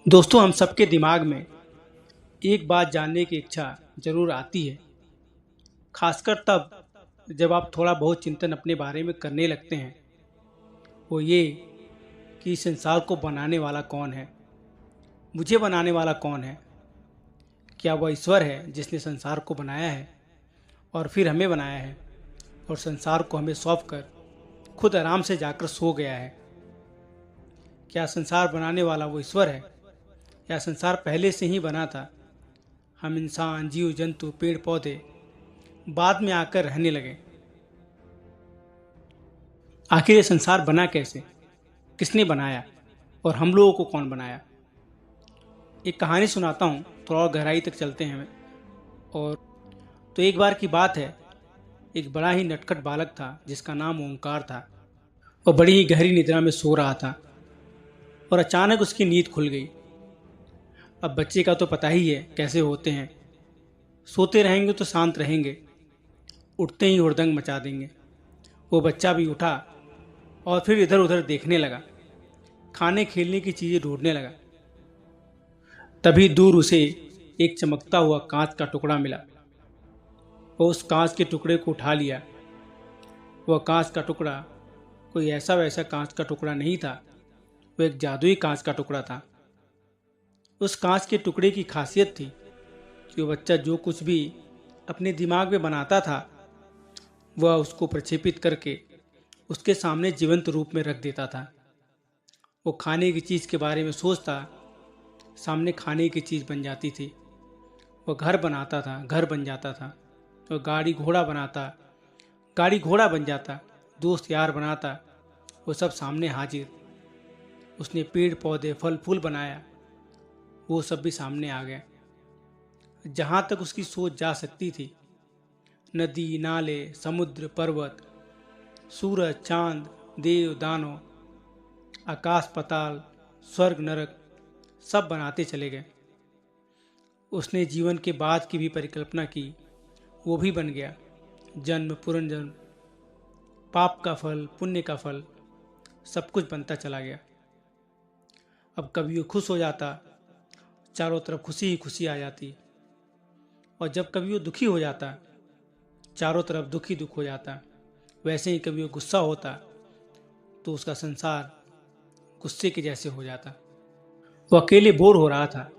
दोस्तों, हम सबके दिमाग में एक बात जानने की इच्छा ज़रूर आती है। खासकर तब जब आप थोड़ा बहुत चिंतन अपने बारे में करने लगते हैं। वो ये कि इस संसार को बनाने वाला कौन है, मुझे बनाने वाला कौन है। क्या वह ईश्वर है जिसने संसार को बनाया है और फिर हमें बनाया है और संसार को हमें सौंप कर खुद आराम से जाकर सो गया है। क्या संसार बनाने वाला वो ईश्वर है या संसार पहले से ही बना था? हम इंसान, जीव जंतु, पेड़ पौधे बाद में आकर रहने लगे। आखिर ये संसार बना कैसे, किसने बनाया और हम लोगों को कौन बनाया? एक कहानी सुनाता हूँ, थोड़ा और गहराई तक चलते हैं हमें। और तो एक बार की बात है, एक बड़ा ही नटखट बालक था जिसका नाम ओंकार था। वह बड़ी ही गहरी निद्रा में सो रहा था और अचानक उसकी नींद खुल गई। अब बच्चे का तो पता ही है कैसे होते हैं, सोते रहेंगे तो शांत रहेंगे, उठते ही हुड़दंग मचा देंगे। वो बच्चा भी उठा और फिर इधर उधर देखने लगा, खाने खेलने की चीज़ें ढूंढने लगा। तभी दूर उसे एक चमकता हुआ कांच का टुकड़ा मिला। वो उस कांच के टुकड़े को उठा लिया। वह कांच का टुकड़ा कोई ऐसा वैसा कांच का टुकड़ा नहीं था, वो एक जादुई कांच का टुकड़ा था। उस कांच के टुकड़े की खासियत थी कि वो बच्चा जो कुछ भी अपने दिमाग में बनाता था, वह उसको प्रक्षेपित करके उसके सामने जीवंत रूप में रख देता था। वो खाने की चीज़ के बारे में सोचता, सामने खाने की चीज़ बन जाती थी। वो घर बनाता था, घर बन जाता था। वो गाड़ी घोड़ा बनाता, गाड़ी घोड़ा बन जाता। दोस्त यार बनाता, वो सब सामने हाजिर। उसने पेड़ पौधे फल फूल बनाया, वो सब भी सामने आ गया। जहाँ तक उसकी सोच जा सकती थी, नदी नाले समुद्र पर्वत, सूरज चांद, देव दानव, आकाश पाताल, स्वर्ग नरक सब बनाते चले गए। उसने जीवन के बाद की भी परिकल्पना की, वो भी बन गया। जन्म पुनर्जन्म, पाप का फल पुण्य का फल, सब कुछ बनता चला गया। अब कभी वो खुश हो जाता, चारों तरफ खुशी ही खुशी आ जाती। और जब कभी वो दुखी हो जाता, चारों तरफ दुख ही दुख हो जाता। वैसे ही कभी वो गुस्सा होता तो उसका संसार गुस्से के जैसे हो जाता। वो अकेले बोर हो रहा था,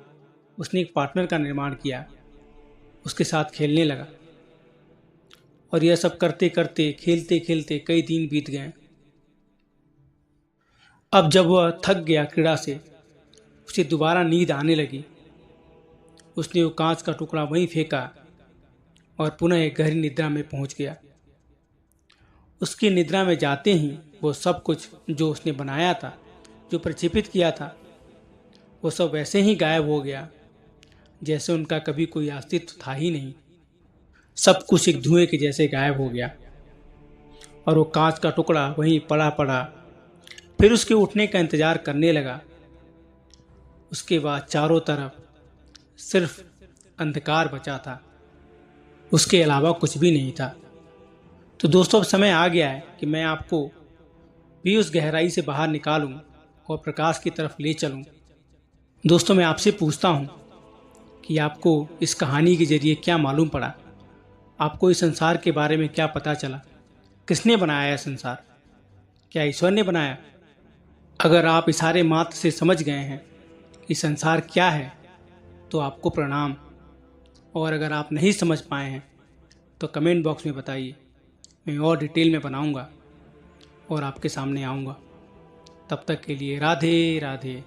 उसने एक पार्टनर का निर्माण किया, उसके साथ खेलने लगा। और यह सब करते करते खेलते खेलते कई दिन बीत गए। अब जब वह थक गया क्रीड़ा से, उसे दोबारा नींद आने लगी। उसने वो कांच का टुकड़ा वहीं फेंका और पुनः एक गहरी निद्रा में पहुंच गया। उसकी निद्रा में जाते ही वो सब कुछ जो उसने बनाया था, जो प्रक्षेपित किया था, वो सब वैसे ही गायब हो गया जैसे उनका कभी कोई अस्तित्व था ही नहीं। सब कुछ एक धुएं के जैसे गायब हो गया और वो कांच का टुकड़ा वहीं पड़ा पड़ा। फिर उसके उठने का इंतजार करने लगा। उसके बाद चारों तरफ सिर्फ अंधकार बचा था, उसके अलावा कुछ भी नहीं था। तो दोस्तों, अब समय आ गया है कि मैं आपको भी उस गहराई से बाहर निकालूं और प्रकाश की तरफ ले चलूं। दोस्तों, मैं आपसे पूछता हूं कि आपको इस कहानी के जरिए क्या मालूम पड़ा? आपको इस संसार के बारे में क्या पता चला? किसने बनाया है संसार? क्या ईश्वर ने बनाया? अगर आप इशारे मात्र से समझ गए हैं कि संसार क्या है तो आपको प्रणाम। और अगर आप नहीं समझ पाए हैं तो कमेंट बॉक्स में बताइए, मैं और डिटेल में बनाऊंगा और आपके सामने आऊंगा। तब तक के लिए राधे राधे।